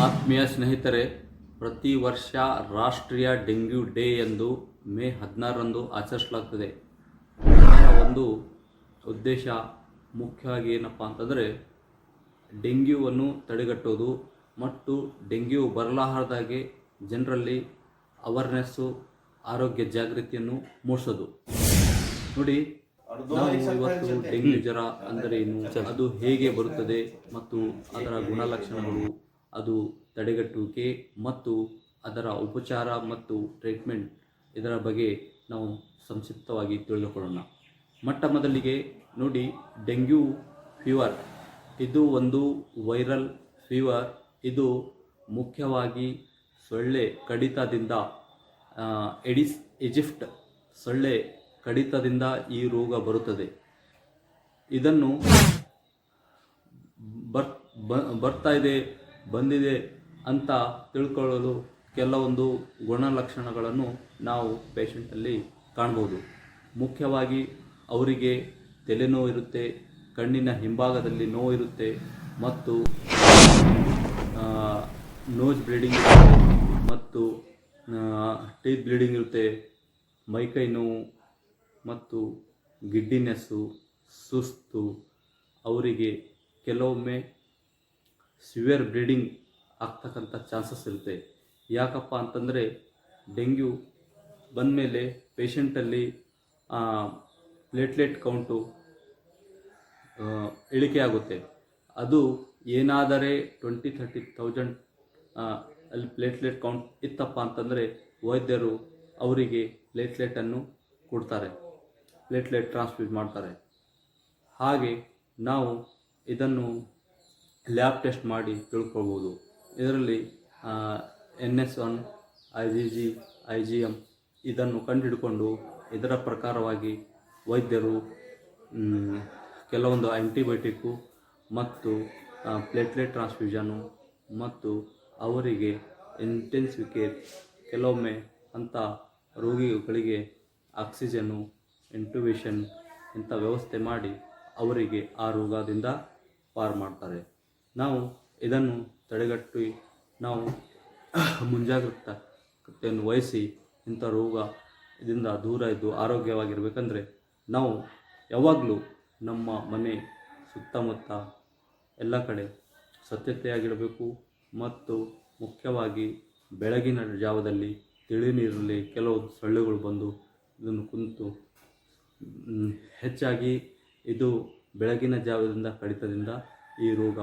ಆತ್ಮೀಯ ಸ್ನೇಹಿತರೆ, ಪ್ರತಿ ವರ್ಷ ರಾಷ್ಟ್ರೀಯ ಡೆಂಗ್ಯೂ ಡೇ ಎಂದು ಮೇ 16ರಂದು ಆಚರಿಸಲಾಗ್ತದೆ. ಇದರ ಒಂದು ಉದ್ದೇಶ ಮುಖ್ಯವಾಗಿ ಏನಪ್ಪ ಅಂತಂದರೆ ಡೆಂಗ್ಯೂವನ್ನು ತಡೆಗಟ್ಟೋದು ಮತ್ತು ಡೆಂಗ್ಯೂ ಬರಲಾರದಾಗೆ ಜನರಲ್ಲಿ ಅವೇರ್ನೆಸ್ಸು, ಆರೋಗ್ಯ ಜಾಗೃತಿಯನ್ನು ಮೂಡಿಸೋದು. ನೋಡಿ, ನಾವು ಇವತ್ತು ಡೆಂಗ್ಯೂ ಜ್ವರ ಅಂದರೆ ಏನು, ಅದು ಹೇಗೆ ಬರುತ್ತದೆ ಮತ್ತು ಅದರ ಗುಣಲಕ್ಷಣಗಳು, ಅದು ತಡೆಗಟ್ಟುವಿಕೆ ಮತ್ತು ಅದರ ಉಪಚಾರ ಮತ್ತು ಟ್ರೀಟ್ಮೆಂಟ್, ಇದರ ಬಗ್ಗೆ ನಾವು ಸಂಕ್ಷಿಪ್ತವಾಗಿ ತಿಳಿದುಕೊಳ್ಳೋಣ. ಮೊದಲಿಗೆ ನೋಡಿ, ಡೆಂಗ್ಯೂ ಫೀವರ್ ಇದು ಒಂದು ವೈರಲ್ ಫೀವರ್. ಇದು ಮುಖ್ಯವಾಗಿ ಸೊಳ್ಳೆ ಕಡಿತದಿಂದ, ಎಡಿಸ್ ಈಜಿಪ್ಟ್ ಸೊಳ್ಳೆ ಕಡಿತದಿಂದ ಈ ರೋಗ ಬರುತ್ತದೆ. ಇದನ್ನು ಬಂದಿದೆ ಅಂತ ತಿಳ್ಕೊಳ್ಳಲು ಕೆಲವೊಂದು ಗುಣಲಕ್ಷಣಗಳನ್ನು ನಾವು ಪೇಷಂಟಲ್ಲಿ ಕಾಣ್ಬೋದು. ಮುಖ್ಯವಾಗಿ ಅವರಿಗೆ ತಲೆನೋವು ಇರುತ್ತೆ, ಕಣ್ಣಿನ ಹಿಂಭಾಗದಲ್ಲಿ ನೋವು ಇರುತ್ತೆ ಮತ್ತು ನೋಸ್ ಬ್ಲೀಡಿಂಗ್ ಇರುತ್ತೆ ಮತ್ತು ಟೀತ್ ಬ್ಲೀಡಿಂಗ್ ಇರುತ್ತೆ, ಮೈಕೈ ನೋವು ಮತ್ತು ಗಿಡ್ಡಿನೆಸ್ಸು, ಸುಸ್ತು. ಅವರಿಗೆ ಕೆಲವೊಮ್ಮೆ ಸಿವಿಯರ್ ಬ್ಲೀಡಿಂಗ್ ಆಗ್ತಕ್ಕಂಥ ಚಾನ್ಸಸ್ ಇರುತ್ತೆ. ಯಾಕಪ್ಪ ಅಂತಂದರೆ ಡೆಂಗ್ಯೂ ಬಂದಮೇಲೆ ಪೇಷಂಟಲ್ಲಿ ಪ್ಲೇಟ್ಲೆಟ್ ಕೌಂಟು ಇಳಿಕೆ ಆಗುತ್ತೆ. ಅದು ಏನಾದರೆ 20-30,000 ಅಲ್ಲಿ ಪ್ಲೇಟ್ಲೆಟ್ ಕೌಂಟ್ ಇತ್ತಪ್ಪ ಅಂತಂದರೆ ವೈದ್ಯರು ಅವರಿಗೆ ಪ್ಲೇಟ್ಲೆಟನ್ನು ಕೊಡ್ತಾರೆ, ಪ್ಲೇಟ್ಲೆಟ್ ಟ್ರಾನ್ಸ್ಫ್ಯೂಸ್ ಮಾಡ್ತಾರೆ. ಹಾಗೆ ನಾವು ಇದನ್ನು ಲ್ಯಾಬ್ ಟೆಸ್ಟ್ ಮಾಡಿ ತಿಳ್ಕೊಳ್ಬೋದು. ಇದರಲ್ಲಿ NS1, IgG, IgM ಇದನ್ನು ಕಂಡುಹಿಡ್ಕೊಂಡು ಇದರ ಪ್ರಕಾರವಾಗಿ ವೈದ್ಯರು ಕೆಲವೊಂದು ಆ್ಯಂಟಿಬಯೋಟಿಕ್ಕು ಮತ್ತು ಪ್ಲೇಟ್ಲೆಟ್ ಟ್ರಾನ್ಸ್ಫ್ಯೂಷನು ಮತ್ತು ಅವರಿಗೆ ಇಂಟೆನ್ಸಿವ್ ಕೇರ್, ಕೆಲವೊಮ್ಮೆ ಅಂಥ ರೋಗಿಗಳಿಗೆ ಆಕ್ಸಿಜನ್ನು, ಇಂಟ್ಯೂಬೇಷನ್ ಇಂಥ ವ್ಯವಸ್ಥೆ ಮಾಡಿ ಅವರಿಗೆ ಆ ರೋಗದಿಂದ ಪಾರು ಮಾಡ್ತಾರೆ. ನಾವು ಇದನ್ನು ತಡೆಗಟ್ಟಿ ನಾವು ಮುಂಜಾಗ್ರತೆಯನ್ನು ವಹಿಸಿ ಇಂಥ ರೋಗ ಇದರಿಂದ ದೂರ ಇದ್ದು ಆರೋಗ್ಯವಾಗಿರಬೇಕಂದ್ರೆ ನಾವು ಯಾವಾಗಲೂ ನಮ್ಮ ಮನೆ ಸುತ್ತಮುತ್ತ ಎಲ್ಲ ಕಡೆ ಸ್ವಚ್ಛತೆಯಾಗಿಡಬೇಕು. ಮತ್ತು ಮುಖ್ಯವಾಗಿ ಬೆಳಗಿನ ಜಾವದಲ್ಲಿ ತಿಳಿ ನೀರಲ್ಲಿ ಕೆಲವು ಸೊಳ್ಳೆಗಳು ಬಂದು ಇದನ್ನು ಕುಂತು, ಹೆಚ್ಚಾಗಿ ಇದು ಬೆಳಗಿನ ಜಾವದಿಂದ ಕಡಿತದಿಂದ ಈ ರೋಗ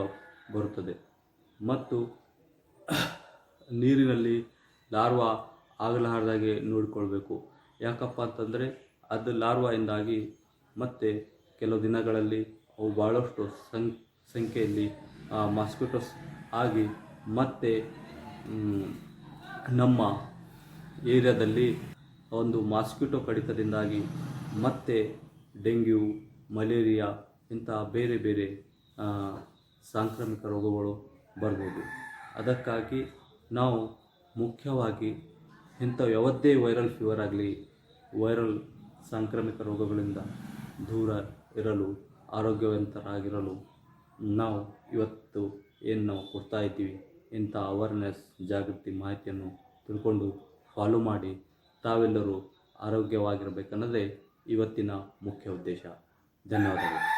ಬರುತ್ತದೆ. ಮತ್ತು ನೀರಿನಲ್ಲಿ ಲಾರ್ವಾ ಆಗಲಾರ್ದಾಗೆ ನೋಡಿಕೊಳ್ಬೇಕು. ಯಾಕಪ್ಪ ಅಂತಂದರೆ ಅದು ಲಾರ್ವಾಯಿಂದಾಗಿ ಮತ್ತೆ ಕೆಲವು ದಿನಗಳಲ್ಲಿ ಅವು ಭಾಳಷ್ಟು ಸಂಖ್ಯೆಯಲ್ಲಿ ಮಾಸ್ಕಿಟೋಸ್ ಆಗಿ ಮತ್ತೆ ನಮ್ಮ ಏರಿಯಾದಲ್ಲಿ ಒಂದು ಮಾಸ್ಕಿಟೋ ಕಡಿತದಿಂದಾಗಿ ಮತ್ತೆ ಡೆಂಗ್ಯೂ, ಮಲೇರಿಯಾ ಇಂಥ ಬೇರೆ ಬೇರೆ ಸಾಂಕ್ರಾಮಿಕ ರೋಗಗಳು ಬರ್ಬೋದು. ಅದಕ್ಕಾಗಿ ನಾವು ಮುಖ್ಯವಾಗಿ ಇಂಥ ಯಾವುದೇ ವೈರಲ್ ಫೀವರ್ ಆಗಲಿ, ವೈರಲ್ ಸಾಂಕ್ರಾಮಿಕ ರೋಗಗಳಿಂದ ದೂರ ಇರಲು, ಆರೋಗ್ಯವಂತರಾಗಿರಲು ನಾವು ಇವತ್ತು ಏನು ನಾವು ಕೊಡ್ತಾ ಇದ್ದೀವಿ, ಇಂಥ ಅವೇರ್ನೆಸ್, ಜಾಗೃತಿ ಮಾಹಿತಿಯನ್ನು ತಿಳ್ಕೊಂಡು ಫಾಲೋ ಮಾಡಿ ತಾವೆಲ್ಲರೂ ಆರೋಗ್ಯವಾಗಿರಬೇಕನ್ನೋದೇ ಇವತ್ತಿನ ಮುಖ್ಯ ಉದ್ದೇಶ. ಧನ್ಯವಾದಗಳು.